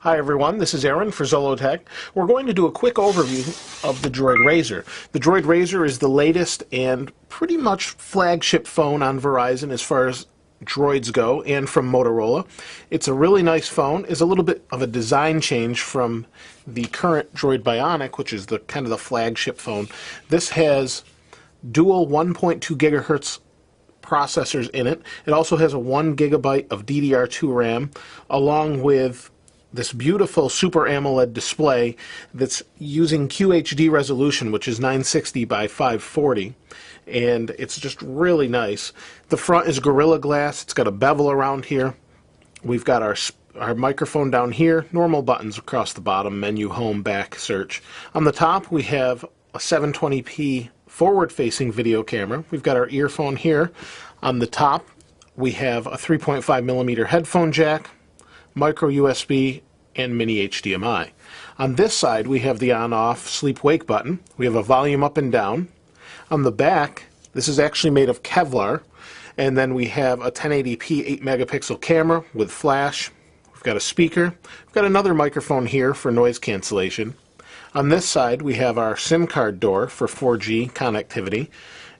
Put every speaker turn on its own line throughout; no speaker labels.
Hi everyone, this is Aaron for Zollotech. We're going to do a quick overview of the Droid Razr. The Droid Razr is the latest and pretty much flagship phone on Verizon as far as Droids go, and from Motorola. It's a really nice phone. It's a little bit of a design change from the current Droid Bionic, which is the kind of the flagship phone. This has dual 1.2 gigahertz processors in it. It also has a 1 gigabyte of DDR2 RAM, along with this beautiful Super AMOLED display that's using QHD resolution, which is 960 by 540, and it's just really nice. The front is Gorilla Glass. It's got a bevel around here. We've got our microphone down here, normal buttons across the bottom, menu, home, back, search. On the top we have a 720p forward-facing video camera. We've got our earphone here. On the top we have a 3.5 millimeter headphone jack, micro USB, and mini HDMI. On this side we have the on-off sleep-wake button. We have a volume up and down. On the back, this is actually made of Kevlar, and then we have a 1080p 8 megapixel camera with flash. We've got a speaker. We've got another microphone here for noise cancellation. On this side we have our SIM card door for 4G connectivity,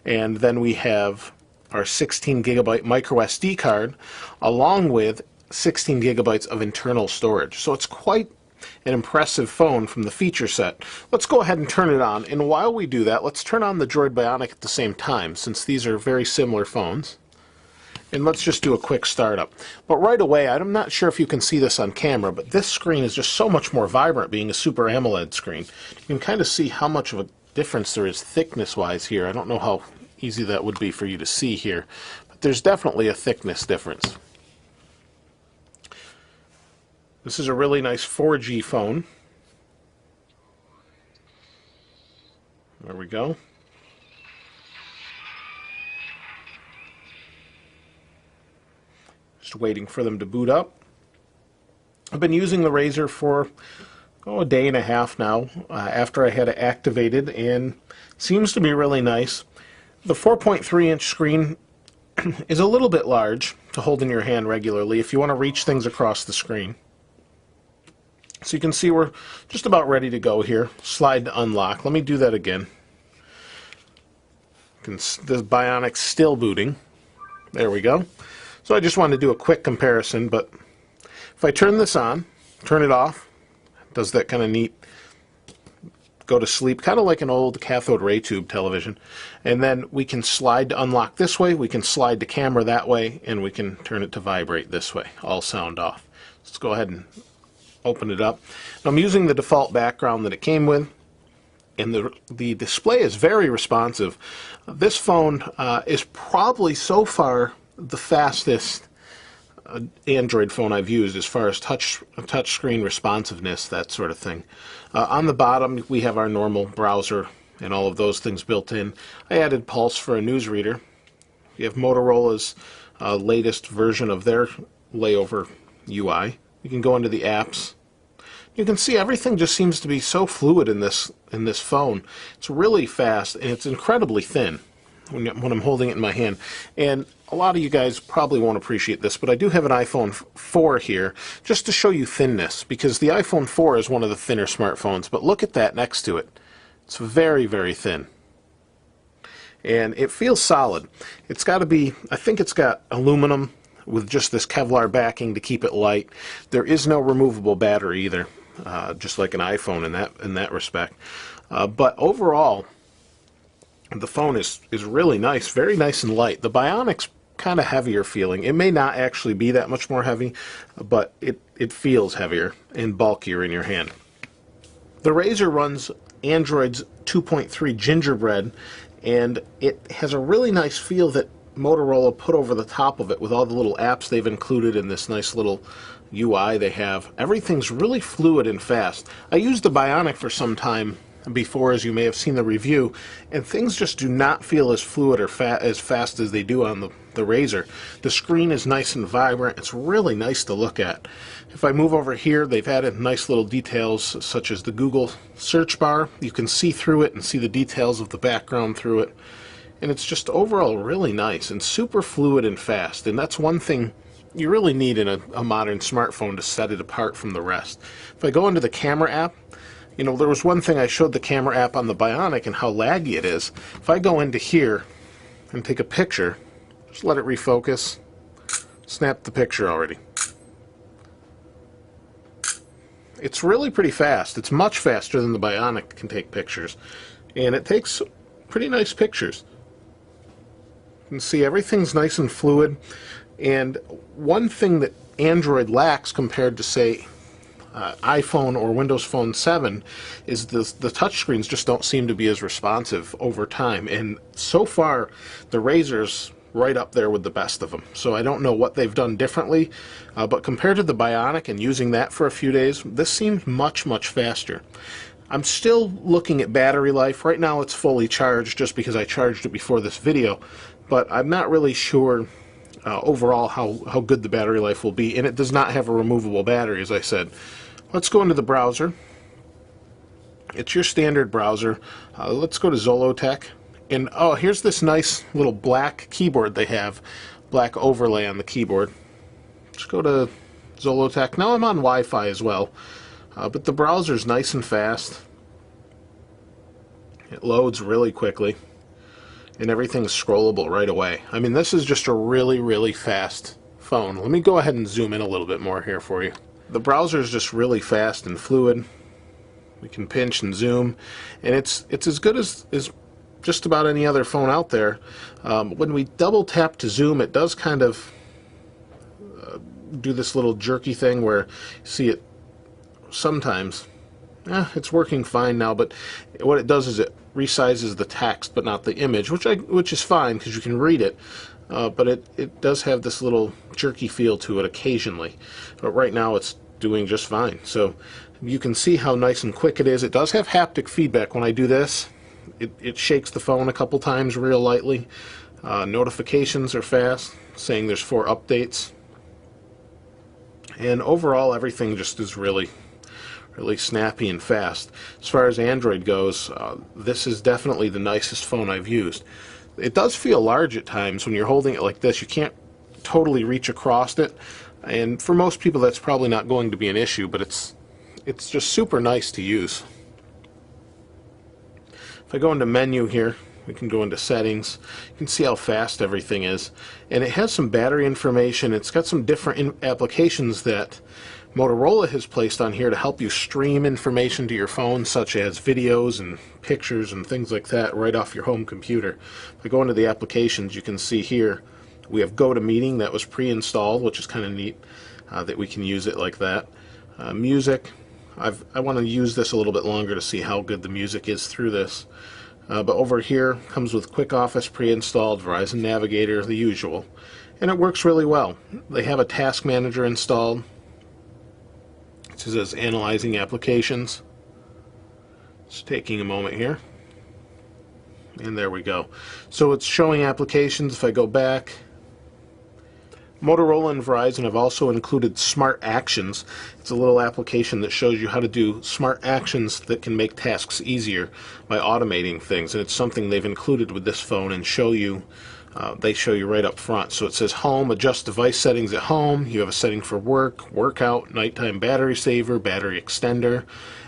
and then we have our 16 gigabyte micro SD card along with 16 gigabytes of internal storage. So it's quite an impressive phone from the feature set. Let's go ahead and turn it on, and while we do that, let's turn on the Droid Bionic at the same time, since these are very similar phones. And let's just do a quick startup. But right away, I'm not sure if you can see this on camera, but this screen is just so much more vibrant, being a Super AMOLED screen. You can kind of see how much of a difference there is thickness-wise here. I don't know how easy that would be for you to see here, but there's definitely a thickness difference. This is a really nice 4G phone. There we go. Just waiting for them to boot up. I've been using the Razr for a day and a half now after I had it activated, and seems to be really nice. The 4.3-inch screen is a little bit large to hold in your hand regularly if you want to reach things across the screen. So you can see we're just about ready to go here. Slide to unlock. Let me do that again. The Bionic's still booting. There we go. So I just wanted to do a quick comparison, but if I turn this on, turn it off, it does that kind of neat go to sleep, kind of like an old cathode ray tube television. And then we can slide to unlock this way, we can slide the camera that way, and we can turn it to vibrate this way, all sound off. Let's go ahead and open it up. Now, I'm using the default background that it came with, and the display is very responsive. This phone is probably so far the fastest Android phone I've used as far as touch screen responsiveness, that sort of thing. On the bottom we have our normal browser and all of those things built in. I added Pulse for a newsreader. You have Motorola's latest version of their layover UI. You can go into the apps. You can see everything just seems to be so fluid in this phone. It's really fast, and it's incredibly thin when I'm holding it in my hand. And a lot of you guys probably won't appreciate this, but I do have an iPhone 4 here just to show you thinness, because the iPhone 4 is one of the thinner smartphones, but look at that next to it. It's very, very thin. And it feels solid. It's got to be, I think it's got aluminum with just this Kevlar backing to keep it light. There is no removable battery either, just like an iPhone in that respect. But overall, the phone is really nice, very nice and light. The Bionic's kind of heavier feeling. It may not actually be that much more heavy, but it feels heavier and bulkier in your hand. The Razr runs Android's 2.3 Gingerbread, and it has a really nice feel that Motorola put over the top of it with all the little apps they've included in this nice little UI they have. Everything's really fluid and fast. I used the Bionic for some time before, as you may have seen the review, and things just do not feel as fluid or as fast as they do on the Razr. The screen is nice and vibrant. It's really nice to look at. If I move over here, they've added nice little details such as the Google search bar. You can see through it and see the details of the background through it. And it's just overall really nice and super fluid and fast. And that's one thing you really need in a modern smartphone to set it apart from the rest. If I go into the camera app, you know, there was one thing I showed the camera app on the Bionic and how laggy it is. If I go into here and take a picture, just let it refocus, snap the picture already. It's really pretty fast. It's much faster than the Bionic can take pictures, and it takes pretty nice pictures. You can see everything's nice and fluid, and one thing that Android lacks compared to, say, iPhone or Windows Phone 7 is the touchscreens just don't seem to be as responsive over time, and so far the Razr's right up there with the best of them. So I don't know what they've done differently, but compared to the Bionic and using that for a few days, this seems much faster. I'm still looking at battery life. Right now it's fully charged just because I charged it before this video, but I'm not really sure overall how good the battery life will be, and it does not have a removable battery, as I said. Let's go into the browser. It's your standard browser. Let's go to Zollotech. And oh, here's this nice little black keyboard they have, black overlay on the keyboard. Let's go to Zollotech. Now I'm on Wi-Fi as well, but the browser's nice and fast. It loads really quickly, and everything's scrollable right away. I mean, this is just a really fast phone. Let me go ahead and zoom in a little bit more here for you. The browser is just really fast and fluid. We can pinch and zoom, and it's as good as just about any other phone out there. When we double tap to zoom, it does kind of do this little jerky thing where you see it sometimes. It's working fine now, but what it does is it resizes the text but not the image, which is fine because you can read it, but it does have this little jerky feel to it occasionally. But right now it's doing just fine. So you can see how nice and quick it is. It does have haptic feedback. When I do this, it shakes the phone a couple times real lightly. Notifications are fast, saying there's 4 updates. And overall, everything just is really snappy and fast. As far as Android goes, this is definitely the nicest phone I've used. It does feel large at times when you're holding it like this. You can't totally reach across it, and for most people that's probably not going to be an issue, but it's just super nice to use. If I go into menu here, we can go into settings. You can see how fast everything is, and it has some battery information. It's got some different applications that Motorola has placed on here to help you stream information to your phone, such as videos and pictures and things like that right off your home computer. If I go into the applications, you can see here we have GoToMeeting that was pre-installed, which is kind of neat that we can use it like that. Music. I want to use this a little bit longer to see how good the music is through this. But over here comes with QuickOffice pre-installed, Verizon Navigator, the usual. And it works really well. They have a task manager installed. It says analyzing applications. It's taking a moment here. And there we go. So it's showing applications. If I go back, Motorola and Verizon have also included Smart Actions. It's a little application that shows you how to do smart actions that can make tasks easier by automating things, and it's something they've included with this phone and they show you right up front. So it says home, adjust device settings at home. You have a setting for work, workout, nighttime battery saver, battery extender.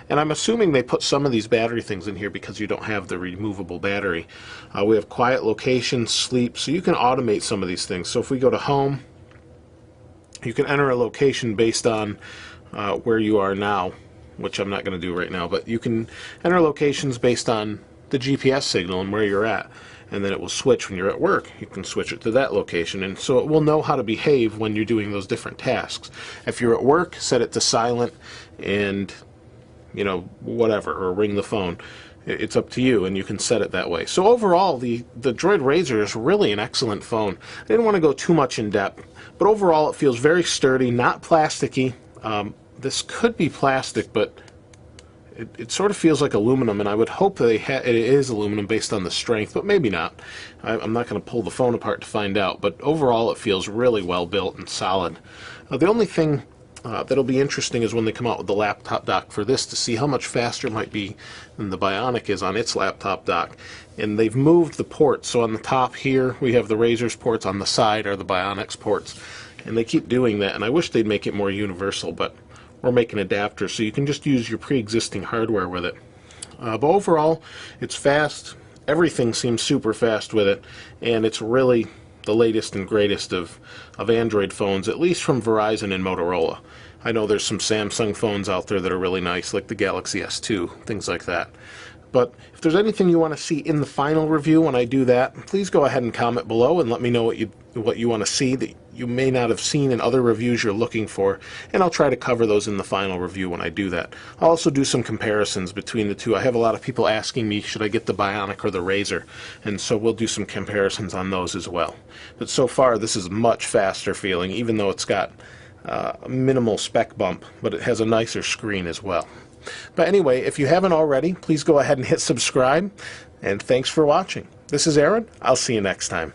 And I'm assuming they put some of these battery things in here because you don't have the removable battery. We have quiet location, sleep, so you can automate some of these things. So if we go to home, you can enter a location based on where you are now, which I'm not going to do right now, but you can enter locations based on the GPS signal and where you're at, and then it will switch when you're at work. You can switch it to that location, and so it will know how to behave when you're doing those different tasks. If you're at work, set it to silent and, you know, whatever, or ring the phone. It's up to you, and you can set it that way. So overall, the Droid Razr is really an excellent phone. I didn't want to go too much in depth, but overall it feels very sturdy, not plasticky. This could be plastic, but it sort of feels like aluminum, and I would hope that it is aluminum based on the strength, but maybe not. I'm not going to pull the phone apart to find out, but overall it feels really well built and solid. The only thing that'll be interesting is when they come out with the laptop dock for this, to see how much faster it might be than the Bionic is on its laptop dock. And they've moved the ports, so on the top here we have the Razr's ports, on the side are the Bionic's ports. and they keep doing that, and I wish they'd make it more universal, but we're making adapters, so you can just use your pre-existing hardware with it. But overall, it's fast. Everything seems super fast with it, and it's really the latest and greatest of Android phones, at least from Verizon and Motorola. I know there's some Samsung phones out there that are really nice, like the Galaxy S2, things like that. But if there's anything you want to see in the final review when I do that, please go ahead and comment below and let me know what you want to see that you may not have seen in other reviews you're looking for, and I'll try to cover those in the final review when I do that. I'll also do some comparisons between the two. I have a lot of people asking me, should I get the Bionic or the Razer? And so we'll do some comparisons on those as well. But so far, this is much faster feeling, even though it's got a minimal spec bump, but it has a nicer screen as well. But anyway, if you haven't already, please go ahead and hit subscribe, and thanks for watching. This is Aaron. I'll see you next time.